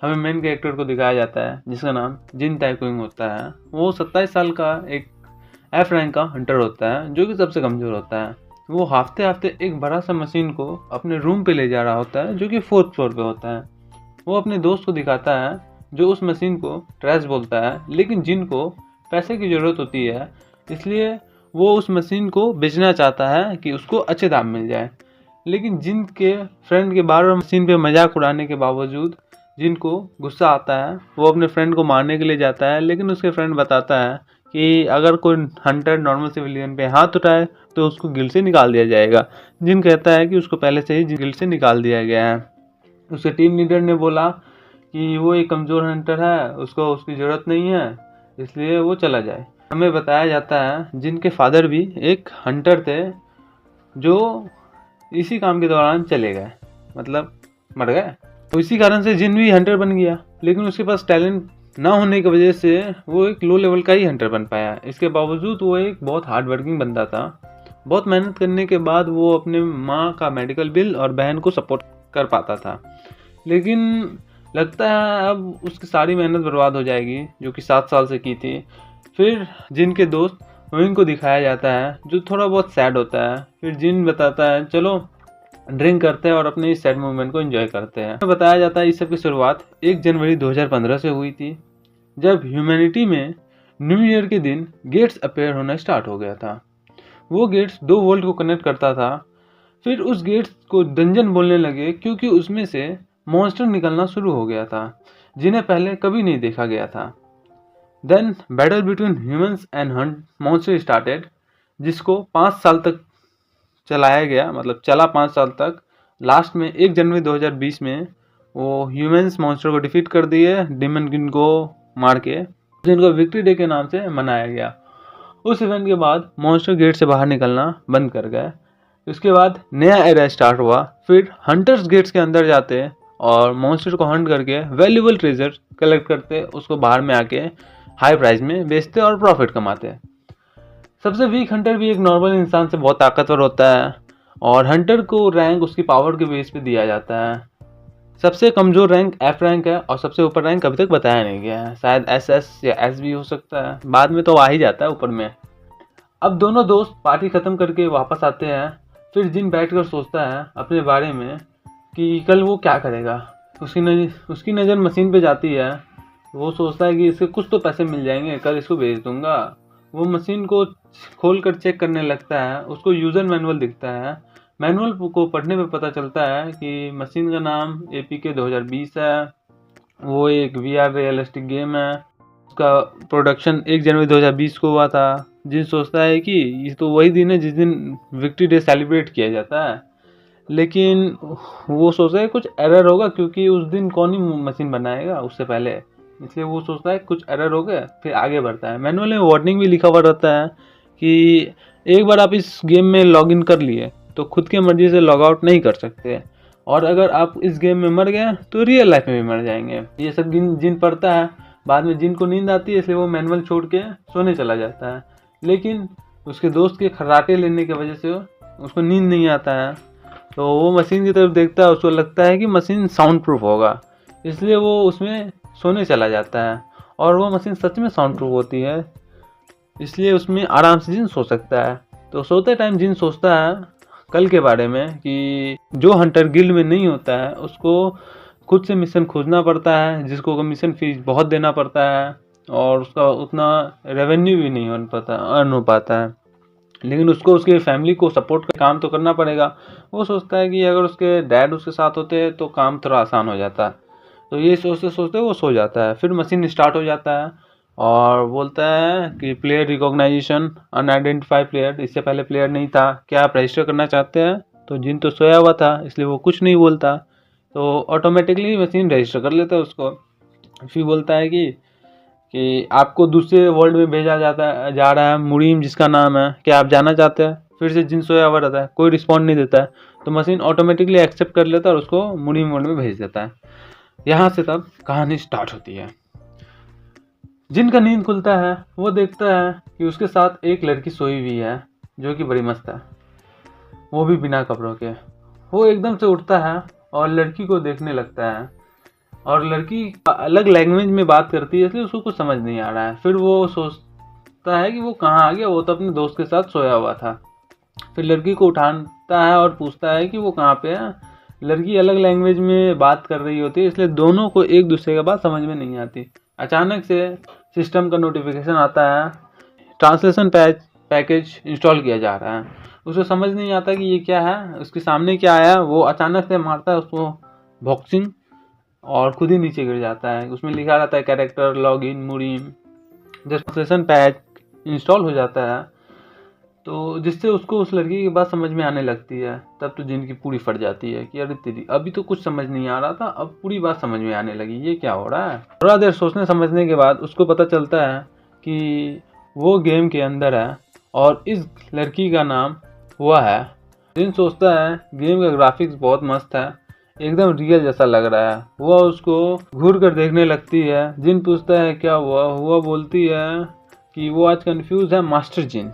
हमें main character को दिखाया जाता है जिसका नाम जिन ताइक्विंग होता है। वो 27 साल का एक एफ रैंक का हंटर होता है जो कि सबसे कमज़ोर होता है। वो हफ्ते हफ्ते एक बड़ा सा मशीन को अपने रूम पे ले जा रहा होता है जो कि 4th फ्लोर पे होता है। वो अपने दोस्त को दिखाता है जो उस मशीन को ट्रैश बोलता है, लेकिन जिन को पैसे की ज़रूरत होती है इसलिए वो उस मशीन को बेचना चाहता है कि उसको अच्छे दाम मिल जाए। लेकिन जिन के फ्रेंड के बार बार मशीन पे मजाक उड़ाने के बावजूद जिन को गुस्सा आता है। वो अपने फ्रेंड को मारने के लिए जाता है, लेकिन उसके फ्रेंड बताता है कि अगर कोई हंटर नॉर्मल सिविलियन पे हाथ उठाए तो उसको गिल्ड से निकाल दिया जाएगा। जिन कहता है कि उसको पहले से ही गिल्ड से निकाल दिया गया है। उसके टीम लीडर ने बोला कि वो एक कमज़ोर हंटर है, उसको उसकी ज़रूरत नहीं है, इसलिए वो चला जाए। हमें बताया जाता है जिनके फादर भी एक हंटर थे जो इसी काम के दौरान चले गए, मतलब मर गए। तो इसी कारण से जिन भी हंटर बन गया, लेकिन उसके पास टैलेंट ना होने की वजह से वो एक लो लेवल का ही हंटर बन पाया। इसके बावजूद वो एक बहुत हार्ड वर्किंग बंदा था। बहुत मेहनत करने के बाद वो अपने माँ का मेडिकल बिल और बहन को सपोर्ट कर पाता था, लेकिन लगता है अब उसकी सारी मेहनत बर्बाद हो जाएगी जो कि 7 साल से की थी। फिर जिन के दोस्त रोइंग को दिखाया जाता है जो थोड़ा बहुत सैड होता है। फिर जिन बताता है चलो ड्रिंक करते हैं और अपने इस सैड मोमेंट को एंजॉय करते हैं। बताया जाता है इस सब की शुरुआत 1 जनवरी 2015 से हुई थी, जब ह्यूमैनिटी में न्यू ईयर के दिन गेट्स अपेयर होना स्टार्ट हो गया था। वो गेट्स 2 वर्ल्ड को कनेक्ट करता था। फिर उस गेट्स को डंजन बोलने लगे क्योंकि उसमें से मॉन्स्टर निकलना शुरू हो गया था जिन्हें पहले कभी नहीं देखा गया था। Then battle between humans and monster started, जिसको 5 साल तक चलाया गया, मतलब चला 5 साल तक। लास्ट में 1 जनवरी 2020 में वो ह्यूमंस मॉन्स्टर को डिफीट कर दिए डेमन किंग को मार के, जिनको विक्ट्री डे के नाम से मनाया गया। उस इवेंट के बाद मॉन्स्टर गेट से बाहर निकलना बंद कर गए। उसके बाद नया एरा स्टार्ट हुआ। फिर हंटर्स गेट्स के अंदर जाते और मॉन्स्टर को हंट करके वैल्यूएबल ट्रेजर कलेक्ट करते, उसको बाहर में आके हाई प्राइस में बेचते और प्रॉफिट कमाते। सबसे वीक हंटर भी एक नॉर्मल इंसान से बहुत ताकतवर होता है और हंटर को रैंक उसकी पावर के बेस पे दिया जाता है। सबसे कमज़ोर रैंक एफ रैंक है और सबसे ऊपर रैंक अभी तक बताया नहीं गया है। शायद एसएस या एस भी हो सकता है, बाद में तो आ ही जाता है ऊपर में। अब दोनों दोस्त पार्टी ख़त्म करके वापस आते हैं। फिर जिन बैठकर सोचता है अपने बारे में कि कल वो क्या करेगा। उसकी नज़र मशीन पे जाती है। वो सोचता है कि इसके कुछ तो पैसे मिल जाएंगे, कल इसको बेच दूंगा। वो मशीन को खोल कर चेक करने लगता है। उसको यूज़र मैनुअल दिखता है। मैनुअल को पढ़ने पे पता चलता है कि मशीन का नाम APK 2020 है। वो एक VR रियलिस्टिक गेम है। उसका प्रोडक्शन 1 जनवरी 2020 को हुआ था। जिन सोचता है कि ये तो वही दिन है जिस दिन विक्ट्री डे सेलिब्रेट किया जाता है, लेकिन वो सोचता है कुछ एरर होगा क्योंकि उस दिन कौन ही मशीन बनाएगा उससे पहले, इसलिए वो सोचता है कुछ एरर हो गया। फिर आगे बढ़ता है। मैनुअल में वार्निंग भी लिखा हुआ रहता है कि एक बार आप इस गेम में लॉग इन कर लिए तो खुद की मर्जी से लॉग आउट नहीं कर सकते, और अगर आप इस गेम में मर गए तो रियल लाइफ में भी मर जाएंगे। ये सब जिन पढ़ता है। बाद में जिन को नींद आती है, इसलिए वो मैनुअल छोड़ के सोने चला जाता है, लेकिन उसके दोस्त के खर्राटे लेने की वजह से उसको नींद नहीं आता है। तो वो मशीन की तरफ देखता है, उसको लगता है कि मशीन साउंड प्रूफ होगा, इसलिए वो उसमें सोने चला जाता है। और वो मशीन सच में साउंड प्रूफ होती है, इसलिए उसमें आराम से जिन सो सकता है। तो सोते टाइम जिन सोचता है कल के बारे में कि जो हंटर गिल्ड में नहीं होता है उसको खुद से मिशन खोजना पड़ता है, जिसको मिशन फीस बहुत देना पड़ता है और उसका उतना रेवेन्यू भी नहीं अर्न हो पाता है। लेकिन उसको उसके फैमिली को सपोर्ट का काम तो करना पड़ेगा। वो सोचता है कि अगर उसके डैड उसके साथ होते तो काम थोड़ा आसान हो जाता। तो ये सोचते सोचते वो सो जाता है। फिर मशीन स्टार्ट हो जाता है और बोलता है कि प्लेयर रिकॉग्नाइजेशन अनआइडेंटिफाइड प्लेयर, इससे पहले प्लेयर नहीं था, क्या आप रजिस्टर करना चाहते हैं। तो जिन तो सोया हुआ था इसलिए वो कुछ नहीं बोलता, तो ऑटोमेटिकली मशीन रजिस्टर कर लेता है उसको। फिर बोलता है कि आपको दूसरे वर्ल्ड में भेजा जा रहा है मुरीम जिसका नाम है, क्या आप जाना चाहते हैं। फिर से जिन सोया हुआ रहता है, कोई रिस्पॉन्ड नहीं देता है, तो मशीन ऑटोमेटिकली एक्सेप्ट कर लेता है और उसको मुरीम वर्ल्ड में भेज देता है। यहाँ से तब कहानी स्टार्ट होती है। जिनका नींद खुलता है वो देखता है कि उसके साथ एक लड़की सोई हुई है जो कि बड़ी मस्त है, वो भी बिना कपड़ों के। वो एकदम से उठता है और लड़की को देखने लगता है। और लड़की अलग लैंग्वेज में बात करती है, इसलिए उसको कुछ समझ नहीं आ रहा है। फिर वो सोचता है कि वो कहाँ आ गया, वो तो अपने दोस्त के साथ सोया हुआ था। फिर लड़की को उठाता है और पूछता है कि वो कहाँ पे है। लड़की अलग लैंग्वेज में बात कर रही होती है, इसलिए दोनों को एक दूसरे की बात समझ में नहीं आती। अचानक से सिस्टम का नोटिफिकेशन आता है, ट्रांसलेशन पैकेज इंस्टॉल किया जा रहा है। उसे समझ नहीं आता कि ये क्या है, उसके सामने क्या आया। वो अचानक से मारता है उसको बॉक्सिंग और खुद ही नीचे गिर जाता है। उसमें लिखा रहता है कैरेक्टर लॉगिन मुरीम। जब ट्रांसलेशन पैक इंस्टॉल हो जाता है तो जिससे उसको उस लड़की की बात समझ में आने लगती है। तब तो जिनकी पूरी फट जाती है कि अरे तेरी, अभी तो कुछ समझ नहीं आ रहा था, अब पूरी बात समझ में आने लगी, ये क्या हो रहा है। थोड़ा देर सोचने समझने के बाद उसको पता चलता है कि वो गेम के अंदर है और इस लड़की का नाम हुआ है। जिन सोचता है गेम का ग्राफिक्स बहुत मस्त है, एकदम रियल जैसा लग रहा है। हुआ उसको घूर कर देखने लगती है। जिन पूछता है क्या हुआ, हुआ बोलती है कि वो आज कंफ्यूज है मास्टर जिन।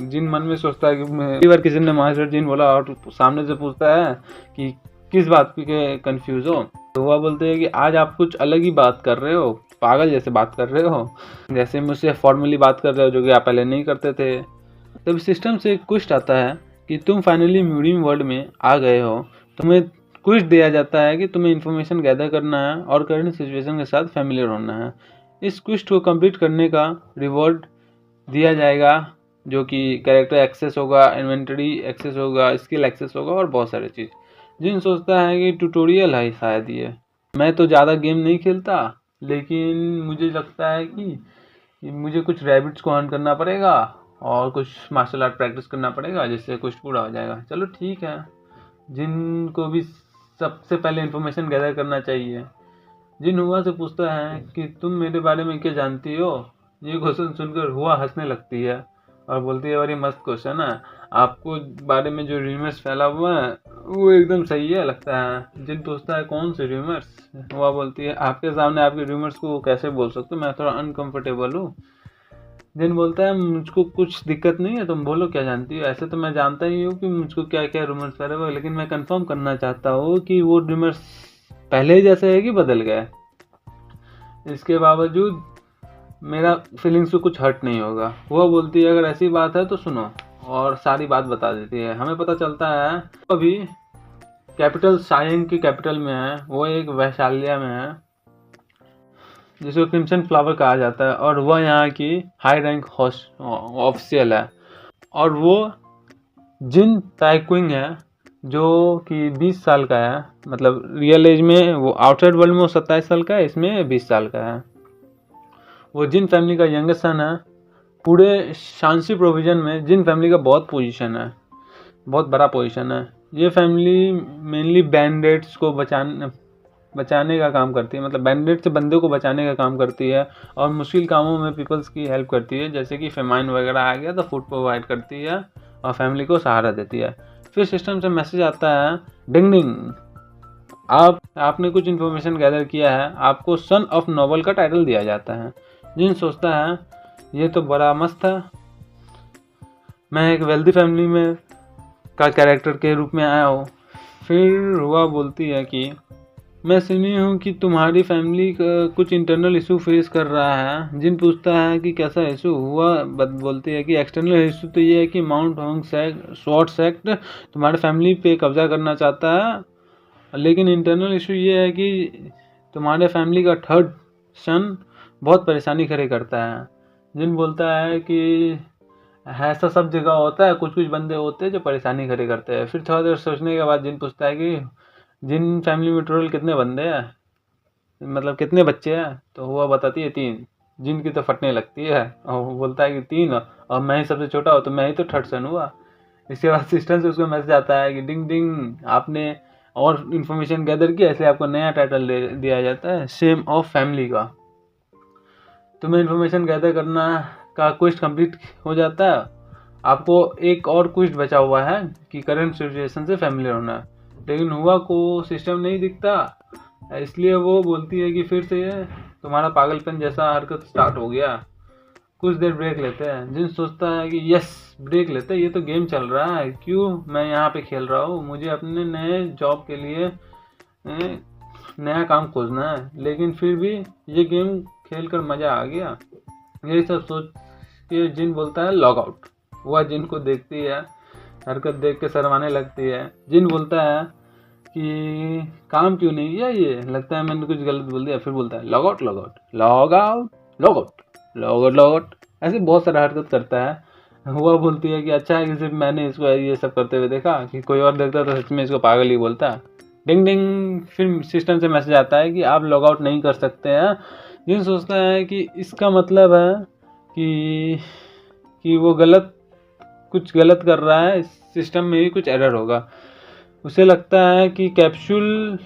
जिन मन में सोचता है कि पहली बार किसी ने मास्टर जिन बोला और सामने से पूछता है कि किस बात के कंफ्यूज हो, तो वह बोलते हैं कि आज आप कुछ अलग ही बात कर रहे हो, पागल जैसे बात कर रहे हो, जैसे मुझसे फॉर्मली बात कर रहे हो, जो कि आप पहले नहीं करते थे। तब सिस्टम से एक क्वेश्चन आता है कि तुम फाइनली म्यूरियम वर्ल्ड में आ गए हो। तुम्हें क्वेश्चन दिया जाता है कि तुम्हें इन्फॉर्मेशन गैदर करना है और करंट सिचुएशन के साथ फैमिलियर होना है। इस क्वेश्चन को कंप्लीट करने का रिवॉर्ड दिया जाएगा, जो कि कैरेक्टर एक्सेस होगा, इन्वेंटरी एक्सेस होगा, स्किल एक्सेस होगा और बहुत सारे चीज़। जिन सोचता है कि ट्यूटोरियल है शायद ये। मैं तो ज़्यादा गेम नहीं खेलता, लेकिन मुझे लगता है कि मुझे कुछ रैबिट्स को अर्न करना पड़ेगा और कुछ मार्शल आर्ट प्रैक्टिस करना पड़ेगा, जिससे कुछ पूरा हो जाएगा। चलो ठीक है, जिनको भी सबसे पहले इन्फॉर्मेशन गैदर करना चाहिए। जिन हुआ से पूछता है कि तुम मेरे बारे में क्या जानती हो। ये क्वेश्चन सुनकर हुआ हंसने लगती है और बोलती है बड़ी मस्त क्वेश्चन है, आपको बारे में जो र्यूमर्स फैला हुआ है वो एकदम सही है लगता है। जिन पूछता है कौन से र्यूमर्स, वह बोलती है आपके सामने आपके र्यूमर्स को कैसे बोल सकते हो, मैं थोड़ा अनकंफर्टेबल हूँ। जिन बोलता है मुझको कुछ दिक्कत नहीं है, तुम बोलो क्या जानती हो। ऐसे तो मैं जानता ही हूँ कि मुझको क्या क्या रूमर्स फैले हुए, लेकिन मैं कंफर्म करना चाहता हूँ कि वो रूमर्स पहले जैसे है कि बदल गए। इसके बावजूद मेरा फीलिंग्स को कुछ हर्ट नहीं होगा। वो बोलती है अगर ऐसी बात है तो सुनो, और सारी बात बता देती है। हमें पता चलता है अभी कैपिटल साइंग की कैपिटल में है, वो एक वैशाल्या में है जिसको क्रिम्सन फ्लावर कहा जाता है, और वह यहाँ की हाई रैंक ऑफिशियल है। और वो जिन ताइक्विंग है जो कि 20 साल का है, मतलब रियल एज में वो आउटसाइड वर्ल्ड में वो 27 साल का है, इसमें 20 साल का है। वो जिन फैमिली का यंगेस्ट सन है। पूरे शांसी प्रोविजन में जिन फैमिली का बहुत पोजीशन है, बहुत बड़ा पोजीशन है। ये फैमिली मेनली बैंडेड्स को बचाने का काम करती है, मतलब बैंडेड से बंदे को बचाने का काम करती है और मुश्किल कामों में पीपल्स की हेल्प करती है, जैसे कि फेमाइन वगैरह आ गया तो फूड प्रोवाइड करती है और फैमिली को सहारा देती है। फिर सिस्टम से मैसेज आता है, डिंग डिंग, आपने कुछ इन्फॉर्मेशन गैदर किया है, आपको सन ऑफ नोबल का टाइटल दिया जाता है। जिन सोचता है ये तो बड़ा मस्त है, मैं एक वेल्दी फैमिली में का कैरेक्टर के रूप में आया हूँ। फिर हुआ बोलती है कि मैं सुनी हूँ कि तुम्हारी फैमिली कुछ इंटरनल इशू फेस कर रहा है। जिन पूछता है कि कैसा इशू हुआ, बोलती है कि एक्सटर्नल इशू तो ये है कि माउंट होंग स्वॉर्ड सेक्ट तुम्हारे फैमिली पे कब्जा करना चाहता है, लेकिन इंटरनल इशू ये है कि तुम्हारे फैमिली का थर्ड सन बहुत परेशानी खड़े करता है। जिन बोलता है कि ऐसा सब जगह होता है, कुछ कुछ बंदे होते हैं जो परेशानी खड़े करते हैं। फिर थोड़ा देर सोचने के बाद जिन पूछता है कि जिन फैमिली में टोटल कितने बंदे हैं, मतलब कितने बच्चे हैं, तो हुआ बताती है 3। जिनकी तो फटने लगती है और वो बोलता है कि 3 और मैं ही सबसे छोटा हूँ, तो मैं ही तो थर्ड सन हुआ। इसके बाद सिस्टम से उसको मैसेज आता है कि डिंग डिंग, आपने और इन्फॉर्मेशन गैदर किया, इसलिए आपको नया टाइटल दिया जाता है, सेम ऑफ फैमिली का। तुम्हें इन्फॉर्मेशन गैदर करना का क्वेस्ट कंप्लीट हो जाता है। आपको एक और क्वेस्ट बचा हुआ है कि करंट सिचुएशन से फैमिलियर होना है, लेकिन हुआ को सिस्टम नहीं दिखता, इसलिए वो बोलती है कि फिर से तुम्हारा पागलपन जैसा हरकत स्टार्ट हो गया, कुछ देर ब्रेक लेते हैं। जिन सोचता है कि यस ब्रेक लेते हैं, ये तो गेम चल रहा है, क्यों मैं यहाँ पे खेल रहा हूँ, मुझे अपने नए जॉब के लिए नया काम खोजना है, लेकिन फिर भी ये गेम खेल कर मज़ा आ गया। यही सब सोच के जिन बोलता है लॉग आउट। वह जिन को देखती है, हरकत देख के शर्माने लगती है। जिन बोलता है कि काम क्यों नहीं किया, ये लगता है मैंने कुछ गलत बोल दिया, फिर बोलता है log out log out log out log out log out log out, ऐसे बहुत सारा हरकत करता है। वह बोलती है कि अच्छा है कि सिर्फ मैंने इसको ये सब करते हुए देखा, कि कोई और देखता तो सच में इसको पागल ही बोलता। डिंग डिंग, फिर सिस्टम से मैसेज आता है कि आप लॉग आउट नहीं कर सकते हैं। जिन सोचता है कि इसका मतलब है कि वो कुछ गलत कर रहा है, इस सिस्टम में भी कुछ एरर होगा। उसे लगता है कि कैप्सूल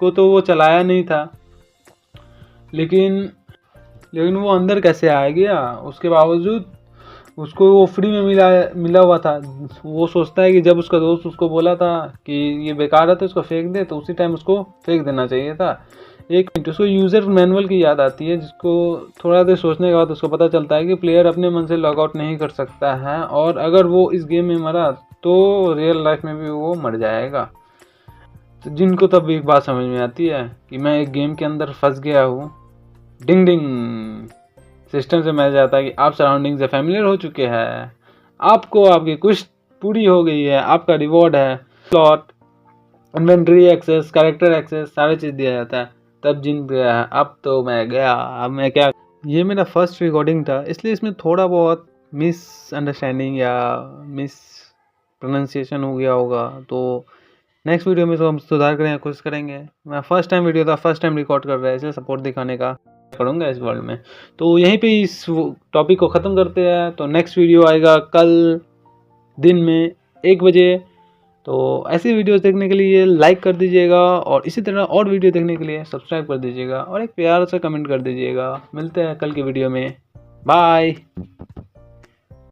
को तो वो चलाया नहीं था, लेकिन वो अंदर कैसे आ गया। उसके बावजूद उसको वो फ्री में मिला हुआ था। वो सोचता है कि जब उसका दोस्त उसको बोला था कि ये बेकार है तो इसको फेंक दे, तो उसी टाइम उसको फेंक देना चाहिए था। एक मिनट, उसको यूज़र मैनुअल की याद आती है, जिसको थोड़ा देर सोचने के बाद उसको पता चलता है कि प्लेयर अपने मन से लॉग आउट नहीं कर सकता है, और अगर वो इस गेम में मरा तो रियल लाइफ में भी वो मर जाएगा। तो जिनको तब एक बात समझ में आती है कि मैं एक गेम के अंदर फंस गया हूँ। डिंग डिंग, सिस्टम से मैसेज आता है कि आप सराउंडिंग से फैमिलियर हो चुके हैं, आपको आपकी कुछ पूरी हो गई है, आपका रिवॉर्ड है, slot, inventory access, character access, सारी चीज़ दिया जाता है। तब जिन गया, अब तो मैं गया, अब मैं क्या। ये मेरा फर्स्ट रिकॉर्डिंग था, इसलिए इसमें थोड़ा बहुत मिसअंडरस्टैंडिंग या मिस प्रोनाउंसिएशन हो गया होगा, तो नेक्स्ट वीडियो में तो हम सुधार करने की कोशिश करेंगे। मैं फर्स्ट टाइम वीडियो था, फर्स्ट टाइम रिकॉर्ड कर रहा है, इसलिए सपोर्ट दिखाने का करूँगा इस वर्ल्ड में। तो यहीं पे इस टॉपिक को ख़त्म करते हैं। तो नेक्स्ट वीडियो आएगा कल दिन में 1 बजे। तो ऐसी वीडियोस देखने के लिए लाइक कर दीजिएगा, और इसी तरह और वीडियो देखने के लिए सब्सक्राइब कर दीजिएगा, और एक प्यार से कमेंट कर दीजिएगा। मिलते हैं कल की वीडियो में। बाय।